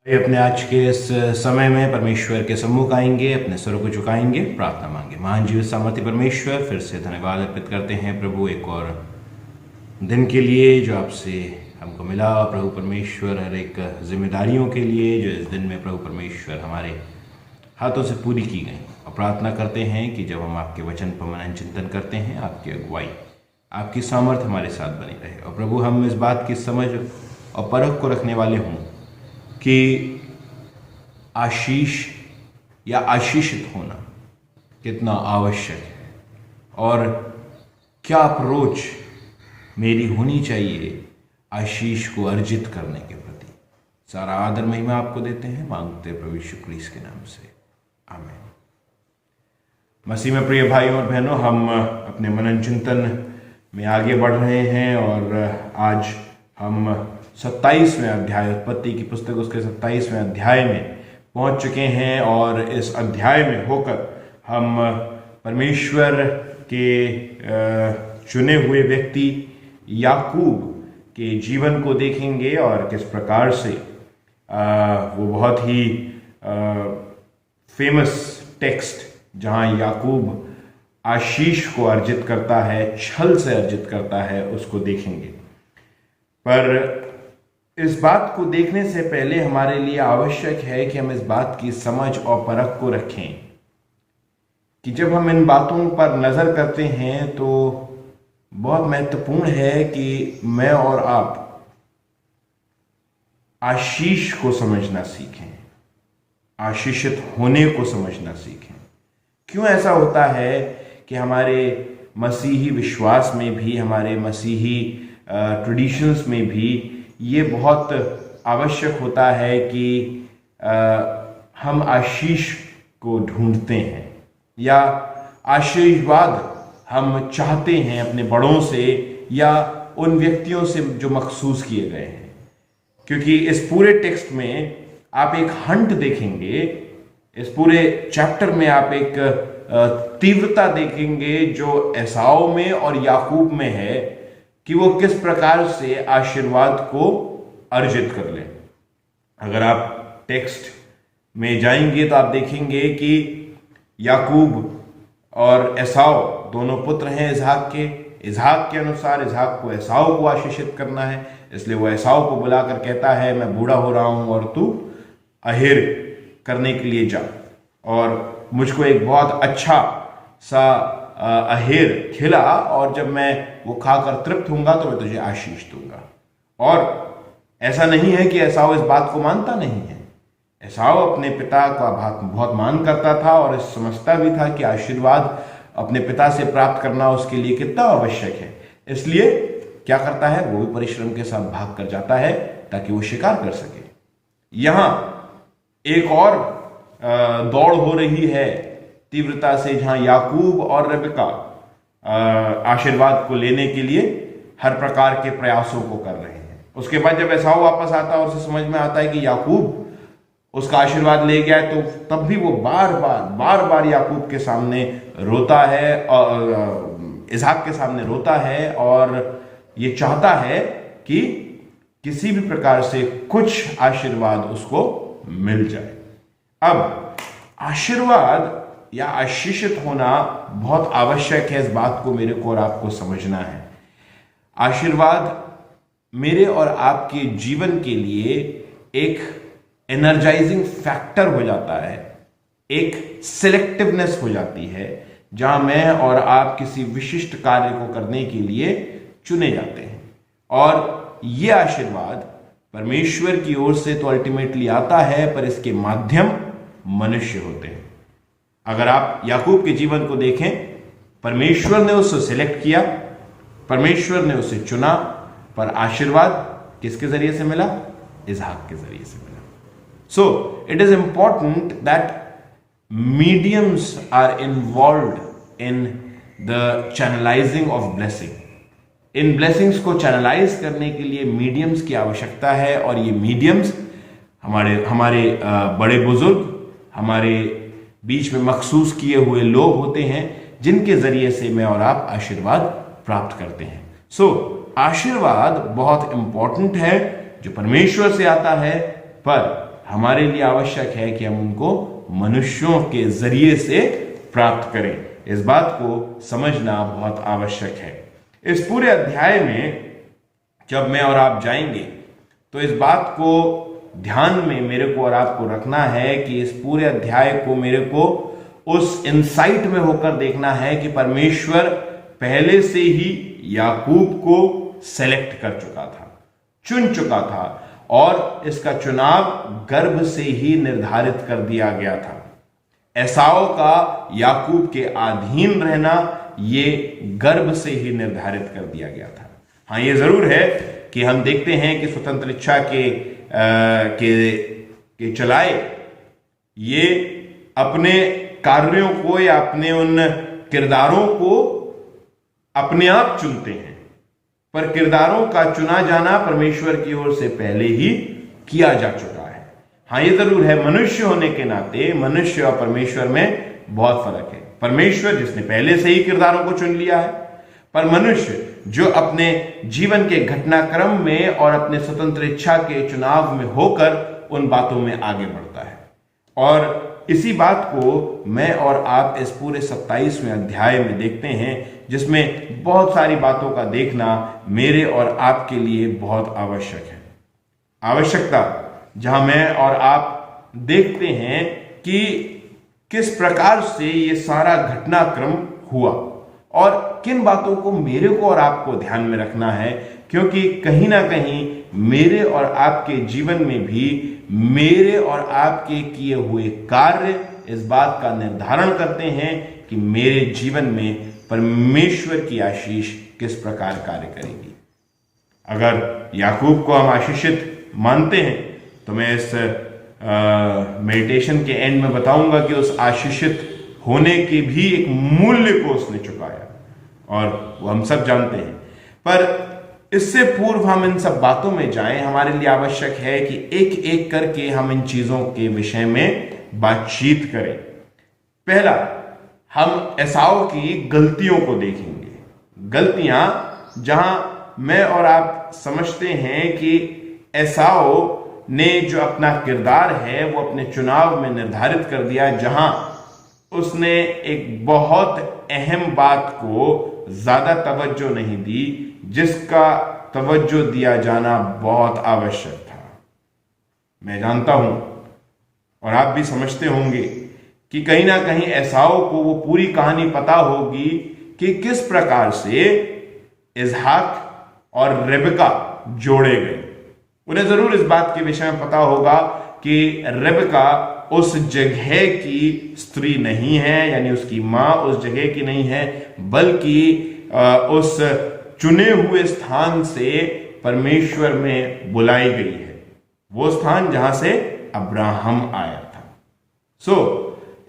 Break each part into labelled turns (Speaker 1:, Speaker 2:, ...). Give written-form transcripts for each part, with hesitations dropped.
Speaker 1: अपने आज के इस समय में परमेश्वर के सम्मुख आएंगे, अपने स्वरों को झुकाएंगे, प्रार्थना मांगे। महान जीवित सामर्थ्य परमेश्वर, फिर से धन्यवाद अर्पित करते हैं प्रभु एक और दिन के लिए जो आपसे हमको मिला। प्रभु परमेश्वर हर एक जिम्मेदारियों के लिए जो इस दिन में प्रभु परमेश्वर हमारे हाथों से पूरी की गई, और प्रार्थना करते हैं कि जब हम आपके वचन पर मनन चिंतन करते हैं, आपकी अगुवाई, आपकी सामर्थ हमारे साथ बनी रहे। और प्रभु हम इस बात की समझ और परख को रखने वाले हों कि आशीष या आशीषित होना कितना आवश्यक है, और क्या अप्रोच मेरी होनी चाहिए आशीष को अर्जित करने के प्रति। सारा आदर महिमा आपको देते हैं, मांगते प्रभु यीशु क्रिस्त के नाम से, आमीन। मसीह में प्रिय भाइयों और बहनों, हम अपने मनन चिंतन में आगे बढ़ रहे हैं और आज हम 27वें अध्याय, उत्पत्ति की पुस्तक उसके 27वें अध्याय में पहुंच चुके हैं। और इस अध्याय में होकर हम परमेश्वर के चुने हुए व्यक्ति याकूब के जीवन को देखेंगे और किस प्रकार से वो बहुत ही फेमस टेक्स्ट जहां याकूब आशीष को अर्जित करता है, छल से अर्जित करता है, उसको देखेंगे। पर इस बात को देखने से पहले हमारे लिए आवश्यक है कि हम इस बात की समझ और परख को रखें कि जब हम इन बातों पर नजर करते हैं तो बहुत महत्वपूर्ण है कि मैं और आप आशीष को समझना सीखें, आशीषित होने को समझना सीखें। क्यों ऐसा होता है कि हमारे मसीही विश्वास में भी, हमारे मसीही ट्रेडिशंस में भी ये बहुत आवश्यक होता है कि हम आशीष को ढूंढते हैं या आशीर्वाद हम चाहते हैं अपने बड़ों से या उन व्यक्तियों से जो मखसूस किए गए हैं। क्योंकि इस पूरे टेक्स्ट में आप एक हंट देखेंगे, इस पूरे चैप्टर में आप एक तीव्रता देखेंगे जो एसाव में और याकूब में है कि वो किस प्रकार से आशीर्वाद को अर्जित कर लें। अगर आप टेक्स्ट में जाएंगे तो आप देखेंगे कि याकूब और एसाव दोनों पुत्र हैं इसहाक के। इसहाक के अनुसार इसहाक को एसाव को आशीषित करना है, इसलिए वो एसाव को बुलाकर कहता है मैं बूढ़ा हो रहा हूं और तू अहेर करने के लिए जा, और मुझको एक बहुत अच्छा सा अहेर खिला, और जब मैं वो खाकर तृप्त होऊंगा तो मैं तुझे आशीष दूंगा। और ऐसा नहीं है कि एसाव इस बात को मानता नहीं है। एसाव अपने पिता का बहुत मान करता था और समझता भी था कि आशीर्वाद अपने पिता से प्राप्त करना उसके लिए कितना आवश्यक है। इसलिए क्या करता है, वो भी परिश्रम के साथ भाग कर जाता है ताकि वो शिकार कर सके। यहां एक और दौड़ हो रही है तीव्रता से, जहां याकूब और रेबेका आशीर्वाद को लेने के लिए हर प्रकार के प्रयासों को कर रहे हैं। उसके बाद जब एसाव वापस आता है और उसे समझ में आता है कि याकूब उसका आशीर्वाद ले गया है, तो तब भी वो बार बार याकूब के सामने रोता है और इसहाक के सामने रोता है और ये चाहता है कि किसी भी प्रकार से कुछ आशीर्वाद उसको मिल जाए। अब आशीर्वाद या आशीषित होना बहुत आवश्यक है, इस बात को मेरे को और आपको समझना है। आशीर्वाद मेरे और आपके जीवन के लिए एक एनर्जाइजिंग फैक्टर हो जाता है, एक सिलेक्टिवनेस हो जाती है, जहां मैं और आप किसी विशिष्ट कार्य को करने के लिए चुने जाते हैं। और यह आशीर्वाद परमेश्वर की ओर से तो अल्टीमेटली आता है, पर इसके माध्यम मनुष्य होते हैं। अगर आप याकूब के जीवन को देखें, परमेश्वर ने उसे सिलेक्ट किया, परमेश्वर ने उसे चुना, पर आशीर्वाद किसके जरिए से मिला? इसहाक के जरिए से मिला। So it is important that mediums are involved in the channelising of blessing. In blessings को चैनलाइज करने के लिए मीडियम्स की आवश्यकता है, और ये मीडियम्स हमारे बड़े बुजुर्ग, हमारे बीच में मखसूस किए हुए लोग होते हैं, जिनके जरिए से मैं और आप आशीर्वाद प्राप्त करते हैं। सो आशीर्वाद बहुत इंपॉर्टेंट है जो परमेश्वर से आता है, पर हमारे लिए आवश्यक है कि हम उनको मनुष्यों के जरिए से प्राप्त करें। इस बात को समझना बहुत आवश्यक है। इस पूरे अध्याय में जब मैं और आप जाएंगे तो इस बात को ध्यान में मेरे को और आपको रखना है कि इस पूरे अध्याय को मेरे को उस इंसाइट में होकर देखना है कि परमेश्वर पहले से ही याकूब को सेलेक्ट कर चुका था, चुन चुका था, और इसका चुनाव गर्भ से ही निर्धारित कर दिया गया था। एसाव का याकूब के अधीन रहना ये गर्भ से ही निर्धारित कर दिया गया था। हाँ, ये जरूर है कि हम देखते हैं कि स्वतंत्र इच्छा के चलाए ये अपने कार्यों को या अपने उन किरदारों को अपने आप चुनते हैं, पर किरदारों का चुना जाना परमेश्वर की ओर से पहले ही किया जा चुका है। हाँ, ये जरूर है, मनुष्य होने के नाते मनुष्य और परमेश्वर में बहुत फर्क है। परमेश्वर जिसने पहले से ही किरदारों को चुन लिया है, पर मनुष्य जो अपने जीवन के घटनाक्रम में और अपने स्वतंत्र इच्छा के चुनाव में होकर उन बातों में आगे बढ़ता है। और इसी बात को मैं और आप इस पूरे 27वें अध्याय में देखते हैं, जिसमें बहुत सारी बातों का देखना मेरे और आपके लिए बहुत आवश्यक है। आवश्यकता जहां मैं और आप देखते हैं कि किस प्रकार से ये सारा घटनाक्रम हुआ और किन बातों को मेरे को और आपको ध्यान में रखना है, क्योंकि कहीं ना कहीं मेरे और आपके जीवन में भी मेरे और आपके किए हुए कार्य इस बात का निर्धारण करते हैं कि मेरे जीवन में परमेश्वर की आशीष किस प्रकार कार्य करेगी। अगर याकूब को हम आशीषित मानते हैं तो मैं इस मेडिटेशन के एंड में बताऊंगा कि उस आशीषित होने के भी एक मूल्य को उसने चुकाया और वो हम सब जानते हैं। पर इससे पूर्व हम इन सब बातों में जाएं, हमारे लिए आवश्यक है कि एक एक करके हम इन चीजों के विषय में बातचीत करें। पहला, हम एसाव की गलतियों को देखेंगे। गलतियां जहां मैं और आप समझते हैं कि एसाव ने जो अपना किरदार है वो अपने चुनाव में निर्धारित कर दिया, जहां उसने एक बहुत अहम बात को ज्यादा तवज्जो नहीं दी, जिसका तवज्जो दिया जाना बहुत आवश्यक था। मैं जानता हूं और आप भी समझते होंगे कि कहीं ना कहीं एसाव को वो पूरी कहानी पता होगी कि किस प्रकार से इसहाक और रेबका जोड़े गए। उन्हें जरूर इस बात के विषय में पता होगा कि रेबका उस जगह की स्त्री नहीं है, यानी उसकी मां उस जगह की नहीं है, बल्कि उस चुने हुए स्थान से परमेश्वर में बुलाई गई है, वो स्थान जहां से अब्राहम आया था।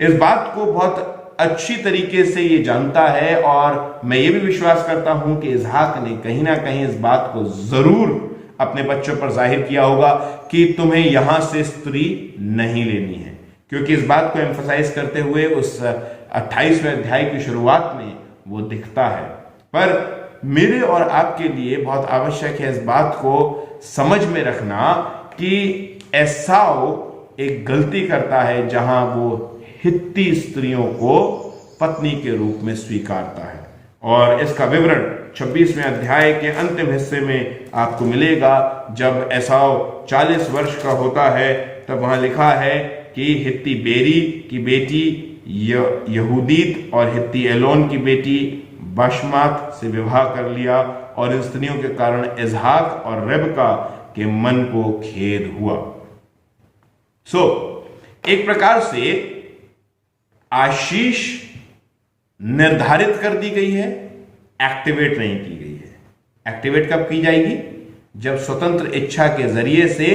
Speaker 1: इस बात को बहुत अच्छी तरीके से ये जानता है और मैं ये भी विश्वास करता हूं कि इसहाक ने कहीं ना कहीं इस बात को जरूर अपने बच्चों पर जाहिर किया होगा कि तुम्हें यहां से स्त्री नहीं लेनी है, क्योंकि इस बात को एम्फसाइज करते हुए उस 28वें अध्याय की शुरुआत में वो दिखता है। पर मेरे और आपके लिए बहुत आवश्यक है इस बात को समझ में रखना कि एसाव एक गलती करता है जहां वो हित्ती स्त्रियों को पत्नी के रूप में स्वीकारता है, और इसका विवरण 26वें अध्याय के अंतिम हिस्से में आपको मिलेगा। जब एसाव 40 वर्ष का होता है तब वहां लिखा है कि हित्ती बेरी की बेटी यहूदीत और हित्ती एलोन की बेटी बशमात से विवाह कर लिया, और इन स्त्रियों के कारण इसहाक और रेबका के मन को खेद हुआ। एक प्रकार से आशीष निर्धारित कर दी गई है, एक्टिवेट नहीं की गई है। एक्टिवेट कब की जाएगी? जब स्वतंत्र इच्छा के जरिए से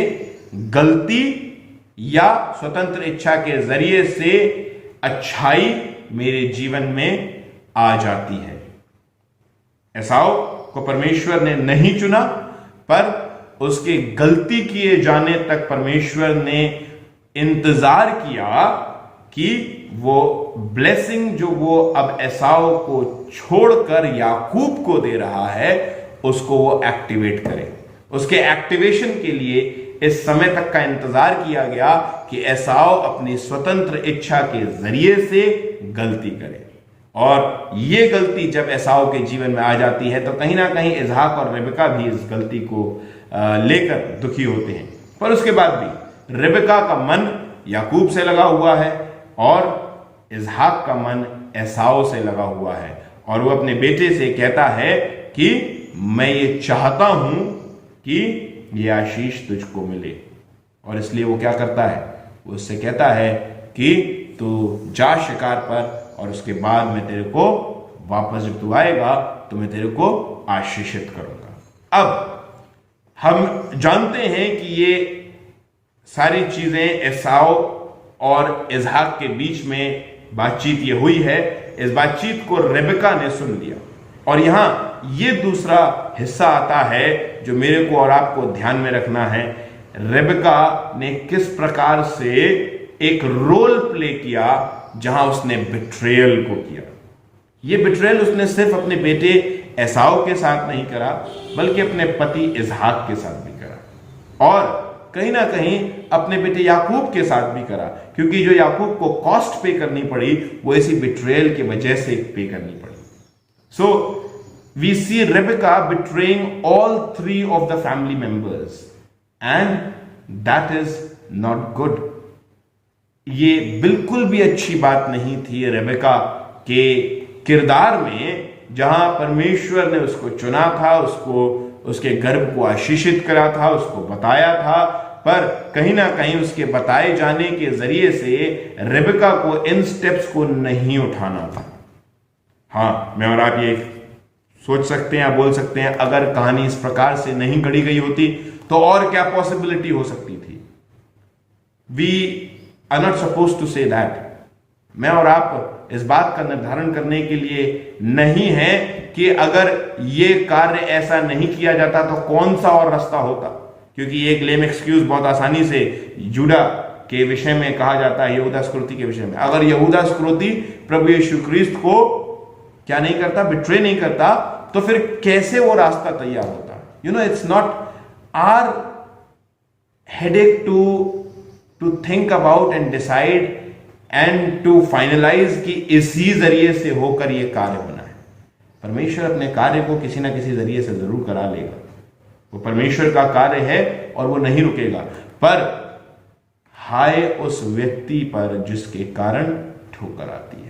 Speaker 1: गलती या स्वतंत्र इच्छा के जरिए से अच्छाई मेरे जीवन में आ जाती है। एसाव को परमेश्वर ने नहीं चुना, पर उसके गलती किए जाने तक परमेश्वर ने इंतजार किया कि वो ब्लेसिंग जो वो अब एसाव को छोड़कर याकूब को दे रहा है उसको वो एक्टिवेट करे। उसके एक्टिवेशन के लिए इस समय तक का इंतजार किया गया कि एसाव अपनी स्वतंत्र इच्छा के जरिए से गलती करे। और ये गलती जब एसाव के जीवन में आ जाती है तो कहीं ना कहीं इसहाक और रेबेका भी इस गलती को लेकर दुखी होते हैं। पर उसके बाद भी रेबेका का मन याकूब से लगा हुआ है और इसहाक का मन एसाव से लगा हुआ है, और वो अपने बेटे से कहता है कि मैं ये चाहता हूं कि ये आशीष तुझको मिले। और इसलिए वो क्या करता है, वो उससे कहता है कि तू जा शिकार पर, और उसके बाद मैं तेरे को वापस जब तू आएगा तो मैं तेरे को आशीषित करूंगा। अब हम जानते हैं कि ये सारी चीजें एसाव और इसहाक के बीच में बातचीत ये हुई है। इस बातचीत को रेबेका ने सुन लिया, और यहां ये दूसरा हिस्सा आता है जो मेरे को और आपको ध्यान में रखना है। रेबेका ने किस प्रकार से एक रोल प्ले किया जहां उसने बिट्रेयल को किया। ये बिट्रेयल उसने सिर्फ अपने बेटे एसाव के साथ नहीं करा, बल्कि अपने पति इसहाक के साथ भी करा, और कहीं ना कहीं अपने बेटे याकूब के साथ भी करा, क्योंकि जो याकूब को कॉस्ट पे करनी पड़ी वो इसी बिट्रेयल की वजह से पे करनी पड़ी। So we see Rebecca betraying all three of the family members, and that is not good. ये बिल्कुल भी अच्छी बात नहीं थी रेबेका के किरदार में, जहां परमेश्वर ने उसको चुना था, उसको उसके गर्भ को आशीषित करा था, उसको बताया था, पर कहीं ना कहीं उसके बताए जाने के जरिए से रेबेका को इन स्टेप्स को नहीं उठाना था। हाँ, मैं और आप ये सोच सकते हैं या बोल सकते हैं, अगर कहानी इस प्रकार से नहीं गढ़ी गई होती तो और क्या पॉसिबिलिटी हो सकती थी। We are not suppose to say that. मैं और आप इस बात का निर्धारण करने के लिए नहीं है कि अगर ये कार्य ऐसा नहीं किया जाता तो कौन सा और रास्ता होता, क्योंकि एक लेम एक्सक्यूज बहुत आसानी से यहूदा के विषय में कहा जाता है, यहूदा स्क्रोती के विषय में। अगर यहूदा स्क्रोती प्रभु यीशु क्रिस्त को क्या नहीं करता, बिट्रे नहीं करता, तो फिर कैसे वो रास्ता तैयार होता। You know, it's not a headache to think about and decide and to finalise कि इसी जरिए से होकर यह कार्य बना है। परमेश्वर अपने कार्य को किसी ना किसी जरिए से जरूर करा लेगा। वो परमेश्वर का कार्य है और वो नहीं रुकेगा, पर हाय उस व्यक्ति पर जिसके कारण ठोकर आती है।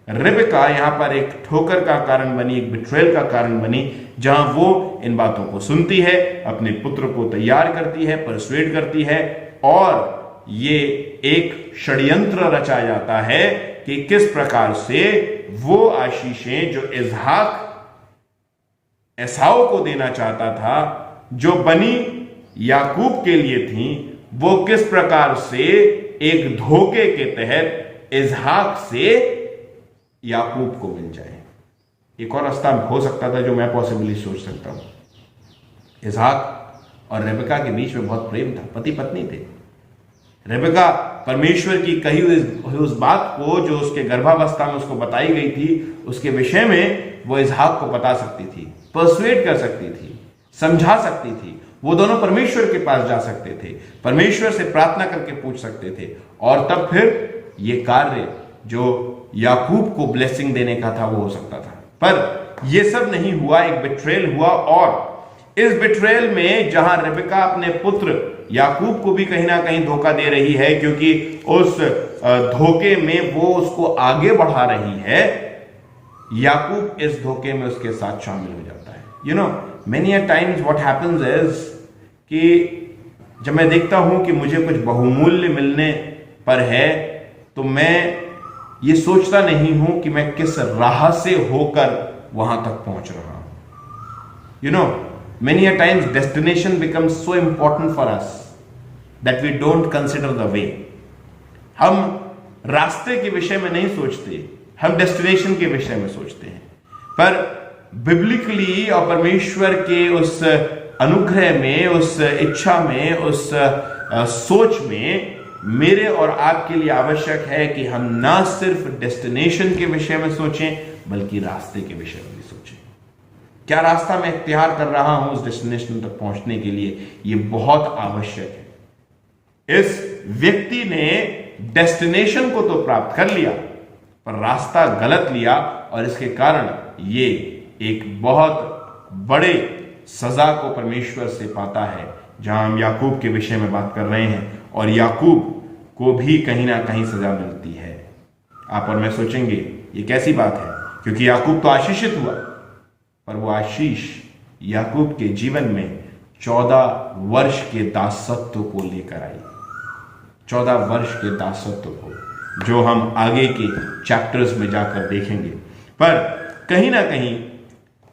Speaker 1: रेबेका यहां पर एक ठोकर का कारण बनी, एक बिट्रेयल का कारण बनी, जहां वो इन बातों को सुनती है, अपने पुत्र को तैयार करती है, परसुएड करती है, और ये एक षड्यंत्र रचा जाता है कि किस प्रकार से वो आशीषें जो इसहाक एसाव को देना चाहता था, जो बनी याकूब के लिए थी, वो किस प्रकार से एक धोखे के तहत इसहाक से याकूब को मिल जाए। एक और रास्ता हो सकता था जो मैं पॉसिबली सोच सकता हूं। इसहाक और रेबेका के बीच में बहुत प्रेम था, पति पत्नी थे। रेबेका परमेश्वर की कही हुई उस बात को जो उसके गर्भावस्था में उसको बताई गई थी, उसके विषय में वो इसहाक को बता सकती थी, परसुएड कर सकती थी, समझा सकती थी। वो दोनों परमेश्वर के पास जा सकते थे, परमेश्वर से प्रार्थना करके पूछ सकते थे, और तब फिर ये कार्य जो याकूब को ब्लेसिंग देने का था वो हो सकता था। पर यह सब नहीं हुआ, एक बिट्रेयल हुआ, और इस बिट्रेयल में जहां रेबेका अपने पुत्र याकूब को भी कहीं ना कहीं धोखा दे रही है, क्योंकि उस धोखे में वो उसको आगे बढ़ा रही है, याकूब इस धोखे में उसके साथ शामिल हो जाता है। You know, many a times what happens is कि जब मैं देखता हूं कि मुझे कुछ बहुमूल्य मिलने पर है, तो मैं ये सोचता नहीं हूं कि मैं किस राह से होकर वहां तक पहुंच रहा हूं। You know, many a times destination becomes so important for us that we don't consider the way. हम रास्ते के विषय में नहीं सोचते, हम डेस्टिनेशन के विषय में सोचते हैं। पर बिब्लिकली और परमेश्वर के उस अनुग्रह में, उस इच्छा में, उस सोच में मेरे और आपके लिए आवश्यक है कि हम ना सिर्फ डेस्टिनेशन के विषय में सोचें, बल्कि रास्ते के विषय में भी सोचें। क्या रास्ता मैं इख्तियार कर रहा हूं उस डेस्टिनेशन तक पहुंचने के लिए, यह बहुत आवश्यक है। इस व्यक्ति ने डेस्टिनेशन को तो प्राप्त कर लिया, पर रास्ता गलत लिया, और इसके कारण ये एक बहुत बड़े सजा को परमेश्वर से पाता है। जहां हम याकूब के विषय में बात कर रहे हैं, और याकूब को भी कहीं ना कहीं सजा मिलती है। आप और मैं सोचेंगे ये कैसी बात है, क्योंकि याकूब तो आशीषित हुआ, पर वो आशीष याकूब के जीवन में 14 वर्ष के दासत्व को लेकर आई। 14 वर्ष के दासत्व को, जो हम आगे के चैप्टर्स में जाकर देखेंगे। पर कहीं ना कहीं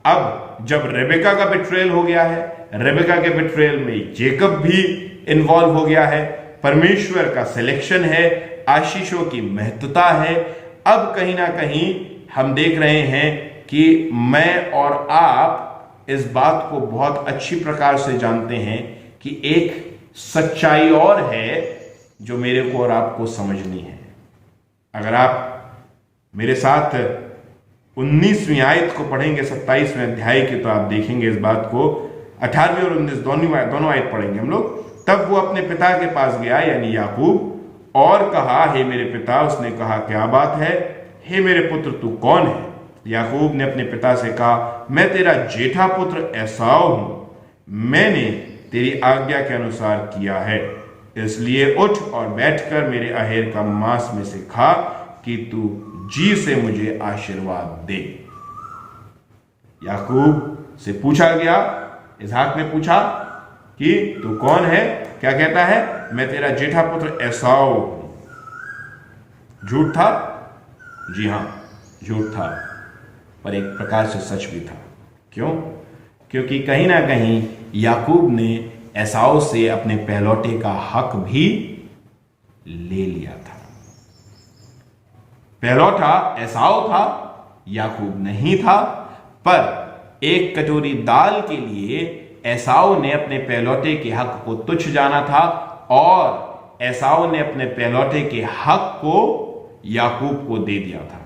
Speaker 1: अब जब रेबेका का बिट्रेयल हो गया है, रेबेका के बिट्रेयल में जेकब भी इन्वॉल्व हो गया है, परमेश्वर का सिलेक्शन है, आशीषों की महत्वता है, अब कहीं ना कहीं हम देख रहे हैं कि मैं और आप इस बात को बहुत अच्छी प्रकार से जानते हैं कि एक सच्चाई और है जो मेरे को और आपको समझनी है। अगर आप मेरे साथ 19वीं आयत को पढ़ेंगे 27वें अध्याय की, तो आप देखेंगे इस बात को। 18वीं और 19 दोनों आयत पढ़ेंगे हम लोग। तब वो अपने पिता के पास गया, यानी याकूब, और कहा, हे मेरे पिता। उसने कहा, क्या बात है? हे मेरे पुत्र, तू कौन है? याकूब ने अपने पिता से कहा, मैं तेरा जेठा पुत्र एसाव हूं, मैंने तेरी आज्ञा के अनुसार किया है, इसलिए उठ और बैठकर मेरे अहेर का मांस में से खा, कि तू जी से मुझे आशीर्वाद दे। याकूब से पूछा गया, इसहाक ने पूछा कि तू कौन है? क्या कहता है? मैं तेरा जेठा पुत्र एसाव हूं। झूठ था? जी हां, झूठ था, पर एक प्रकार से सच भी था। क्यों? क्योंकि कहीं ना कहीं याकूब ने एसाव से अपने पहलौठे का हक भी ले लिया था। पहलौठा एसाव था, याकूब नहीं था। पर एक कटोरी दाल के लिए एसाव ने अपने पहलौठे के हक को तुच्छ जाना था, और एसाव ने अपने पहलौठे के हक को याकूब को दे दिया था।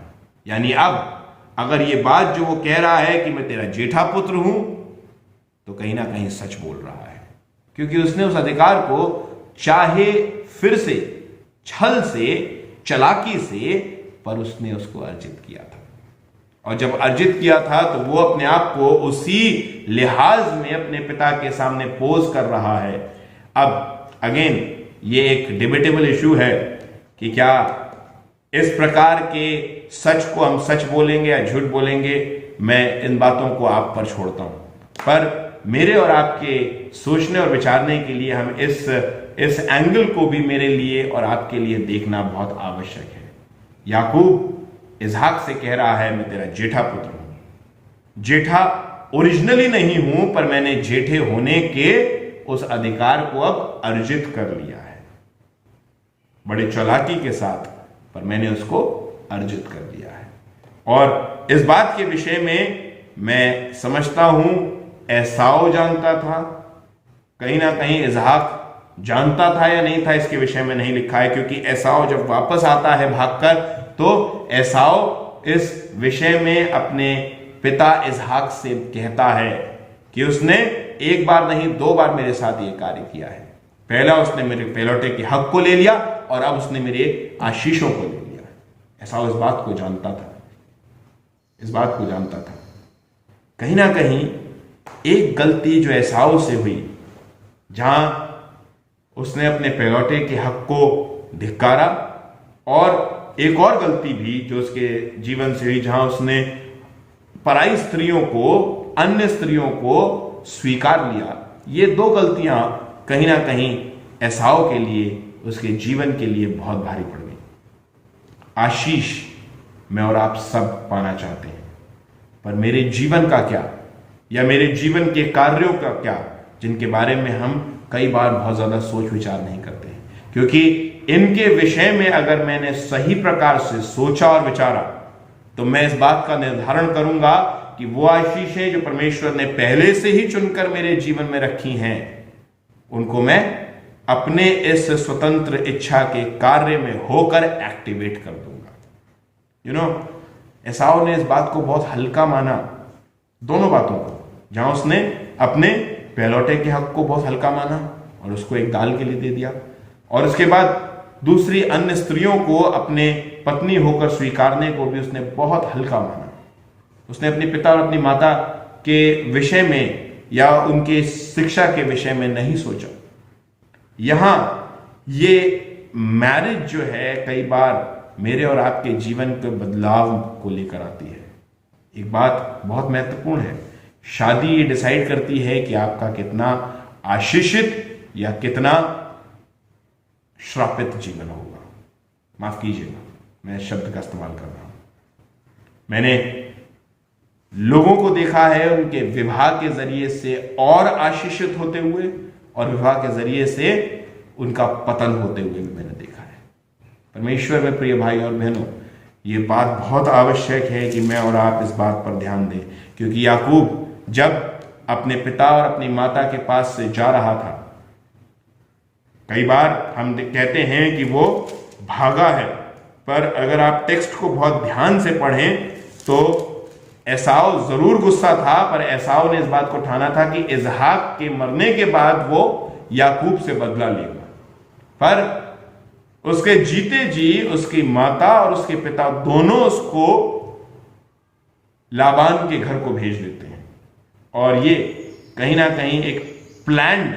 Speaker 1: यानी अब अगर ये बात जो वो कह रहा है कि मैं तेरा जेठा पुत्र हूं, तो कहीं ना कहीं सच बोल रहा है, क्योंकि उसने उस अधिकार को चाहे फिर से, छल से, चालाकी से, पर उसने उसको अर्जित किया था। और जब अर्जित किया था तो वो अपने आप को उसी लिहाज में अपने पिता के सामने पोज कर रहा है। अब अगेन ये एक डिबेटेबल इशू है कि क्या इस प्रकार के सच को हम सच बोलेंगे या झूठ बोलेंगे। मैं इन बातों को आप पर छोड़ता हूं, पर मेरे और आपके सोचने और विचारने के लिए हम इस एंगल को भी मेरे लिए और आपके लिए देखना बहुत आवश्यक है। याकूब इसहाक से कह रहा है, मैं तेरा जेठा पुत्र हूं। जेठा ओरिजिनली नहीं हूं, पर मैंने जेठे होने के उस अधिकार को अब अर्जित कर लिया है, बड़े चालाकी के साथ, पर मैंने उसको अर्जित कर लिया है। और इस बात के विषय में मैं समझता हूं एसाव जानता था, कहीं ना कहीं इसहाक जानता था या नहीं था, इसके विषय में नहीं लिखा है, क्योंकि एसाव जब वापस आता है भागकर, तो एसाव इस विषय में अपने पिता इसहाक से कहता है कि उसने एक बार नहीं 2 बार मेरे साथ ये कार्य किया है। पहला उसने मेरे पहलौठे के हक को ले लिया, और अब उसने मेरे आशीषों को ले लिया। एसाव इस बात को जानता था, इस बात को जानता था। कहीं ना कहीं एक गलती जो एसाव से हुई, जहां उसने अपने पहलौठे के हक को धिक्कारा, और एक और गलती भी जो उसके जीवन से हुई, जहां उसने पराई स्त्रियों को, अन्य स्त्रियों को स्वीकार लिया। ये 2 गलतियां कहीं ना कहीं एसाव के लिए, उसके जीवन के लिए बहुत भारी पड़ गई। आशीष मैं और आप सब पाना चाहते हैं, पर मेरे जीवन का क्या, या मेरे जीवन के कार्यों का क्या, जिनके बारे में हम कई बार बहुत ज्यादा सोच विचार नहीं करते हैं, क्योंकि इनके विषय में अगर मैंने सही प्रकार से सोचा और विचारा, तो मैं इस बात का निर्धारण करूंगा कि वो आशीषें जो परमेश्वर ने पहले से ही चुनकर मेरे जीवन में रखी हैं, उनको मैं अपने इस स्वतंत्र इच्छा के कार्य में होकर एक्टिवेट कर दूंगा। एसाव ने इस बात को बहुत हल्का माना, दोनों बातों को, जहां उसने अपने पहलौठे के हक को बहुत हल्का माना और उसको एक दाल के लिए दे दिया, और उसके बाद दूसरी अन्य स्त्रियों को अपने पत्नी होकर स्वीकारने को भी उसने बहुत हल्का माना। उसने अपने पिता और अपनी माता के विषय में या उनके शिक्षा के विषय में नहीं सोचा। यहां ये मैरिज जो है कई बार मेरे और आपके जीवन के बदलाव को लेकर आती है। एक बात बहुत महत्वपूर्ण है, शादी ये डिसाइड करती है कि आपका कितना आशीषित या कितना श्रापित जीवन होगा। माफ कीजिएगा, मैं शब्द का इस्तेमाल कर रहा हूं। मैंने लोगों को देखा है उनके विवाह के जरिए से और आशीषित होते हुए, और विवाह के जरिए से उनका पतन होते हुए भी मैंने देखा है। परमेश्वर में प्रिय भाई और बहनों, ये बात बहुत आवश्यक है कि मैं और आप इस बात पर ध्यान दें, क्योंकि याकूब जब अपने पिता और अपनी माता के पास से जा रहा था, कई बार हम कहते हैं कि वो भागा है, पर अगर आप टेक्स्ट को बहुत ध्यान से पढ़ें तो एसाव जरूर गुस्सा था, पर एसाव ने इस बात को ठाना था कि इसहाक के मरने के बाद वो याकूब से बदला लेगा। पर उसके जीते जी उसकी माता और उसके पिता दोनों उसको लाबान के घर को भेज देते हैं, और ये कहीं ना कहीं एक प्लान्ड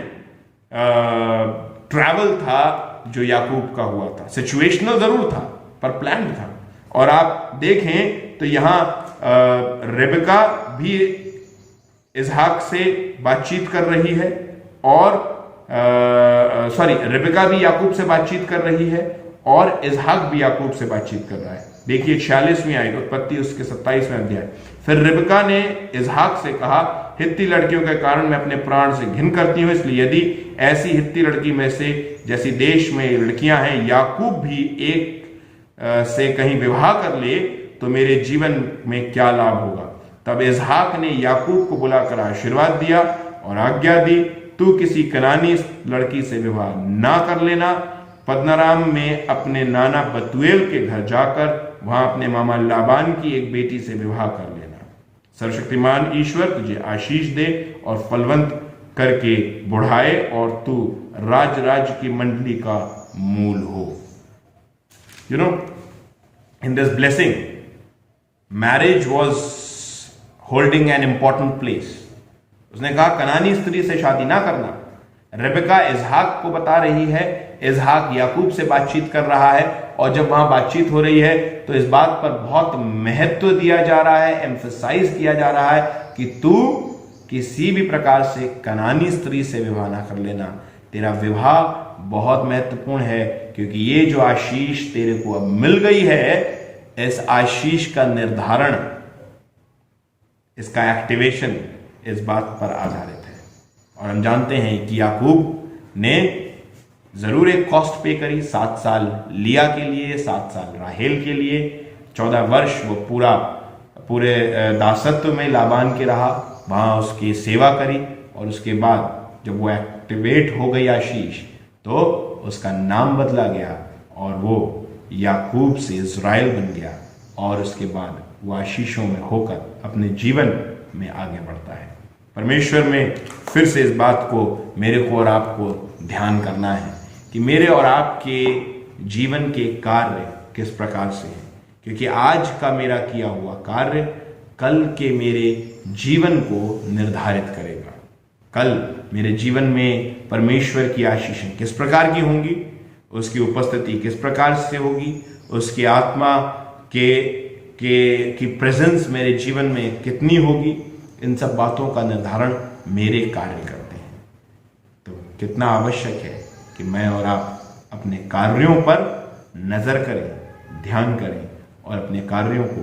Speaker 1: ट्रैवल था जो याकूब का हुआ था। सिचुएशनल जरूर था पर प्लान्ड था। और आप देखें तो यहां रेबेका भी इसहाक से बातचीत कर रही है, और रेबेका भी याकूब से बातचीत कर रही है, और इसहाक भी याकूब से बातचीत कर रहा है। देखिए 46वीं आयत उत्पत्ति उसके 27वें अध्याय। फिर रिबका ने इसहाक से कहा, हित्ती लड़कियों के कारण मैं अपने प्राण से घिन करती हूं, इसलिए यदि ऐसी हित्ती लड़की में से जैसी देश में लड़कियां हैं याकूब भी एक से कहीं विवाह कर ले तो मेरे जीवन में क्या लाभ होगा। तब इसहाक ने याकूब को बुलाकर आशीर्वाद दिया और आज्ञा दी, तू किसी कनानी लड़की से विवाह ना कर लेना, पद्दनराम में अपने नाना बतूएल के घर जाकर वहां अपने मामा लाबान की एक बेटी से विवाह कर लेना। सर्वशक्तिमान ईश्वर तुझे आशीष दे और फलवंत करके बढ़ाए, और तू राज्य की मंडली का मूल हो। You know, in this blessing marriage was holding an important place. उसने कहा कनानी स्त्री से शादी ना करना। रेबेका इसहाक को बता रही है, इसहाक याकूब से बातचीत कर रहा है, और जब वहां बातचीत हो रही है तो इस बात पर बहुत महत्व दिया जा रहा है, एम्फसाइज किया जा रहा है कि तू किसी भी प्रकार से कनानी स्त्री से विवाह ना कर लेना। तेरा विवाह बहुत महत्वपूर्ण है, क्योंकि ये जो आशीष तेरे को अब मिल गई है, इस आशीष का निर्धारण, इसका एक्टिवेशन इस बात पर आधारित है। और हम जानते हैं कि याकूब ने जरूर एक कॉस्ट पे करी, 7 साल लिया के लिए, 7 साल राहेल के लिए, 14 वर्ष वो पूरे दासत्व में लाबान के रहा, वहां उसकी सेवा करी, और उसके बाद जब वो एक्टिवेट हो गई आशीष, तो उसका नाम बदला गया और वो याकूब से इज़राइल बन गया, और उसके बाद वो आशीषों में होकर अपने जीवन में आगे बढ़ता है। परमेश्वर में फिर से इस बात को मेरे को और आपको ध्यान करना है कि मेरे और आपके जीवन के कार्य किस प्रकार से हैं, क्योंकि आज का मेरा किया हुआ कार्य कल के मेरे जीवन को निर्धारित करेगा। कल मेरे जीवन में परमेश्वर की आशीषें किस प्रकार की होंगी, उसकी उपस्थिति किस प्रकार से होगी, उसकी आत्मा की प्रेजेंस मेरे जीवन में कितनी होगी, इन सब बातों का निर्धारण मेरे कार्य करते हैं। तो कितना आवश्यक है कि मैं और आप अपने कार्यों पर नजर करें, ध्यान करें, और अपने कार्यों को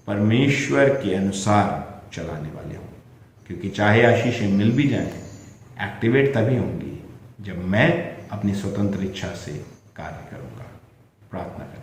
Speaker 1: परमेश्वर के अनुसार चलाने वाले हों, क्योंकि चाहे आशीषें मिल भी जाएं, एक्टिवेट तभी होंगी जब मैं अपनी स्वतंत्र इच्छा से कार्य करूंगा। प्रार्थना करें।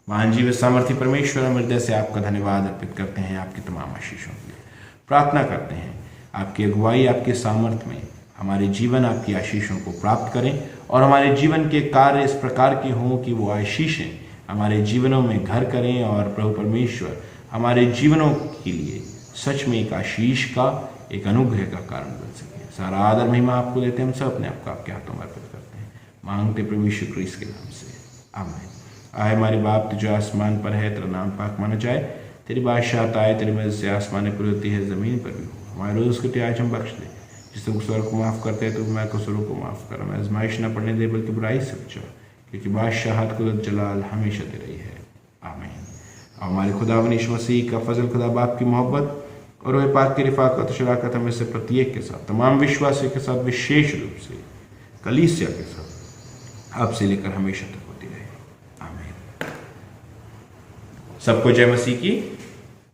Speaker 1: महान जीवित सामर्थी परमेश्वर, हम हृदय से आपका धन्यवाद अर्पित करते हैं आपकी तमाम आशीषों के लिए। प्रार्थना करते हैं आपकी अगुवाई, आपके सामर्थ्य में हमारे जीवन आपकी आशीषों को प्राप्त करें, और हमारे जीवन के कार्य इस प्रकार के हों कि वो आशीषें हमारे जीवनों में घर करें, और प्रभु परमेश्वर हमारे जीवनों के लिए सच में एक आशीष का, एक अनुग्रह का कारण बन सके। सारा आदर महिमा आपको देते हैं, हम सब अपने आप को आपके हाथों में अर्पित करते हैं, मांगते प्रभु यीशु क्रिस्त के नाम से, आमीन। आए हमारे बाप जो आसमान पर है, तेरा नाम पाक माना जाए, तेरी बादशाहत आए, तेरी मर्जी से आसमान पर होती है, जमीन पर भी हो। हमारे रोज को आज हम बख्श दे, जिस तुम स्वर्ग को माफ़ करते हैं तो हमारे कसूरों को माफ़ कर, हमें आजमाइश न पड़ने दे बल्कि बुराई से बचा, क्योंकि बादशाहत कुदरत जलाल हमेशा दे रही है, आमीन। और हमारे खुदावंद यीशु मसीह का फजल, खुदा बाप की मोहब्बत और वह पाक की रिफाकत और शराकत हमें से प्रत्येक के साथ, तमाम विश्वासियों के साथ, विशेष रूप से कलीसिया के साथ, आपसे लेकर हमेशा तक होती रहे, आमीन। सबको जय मसीह की।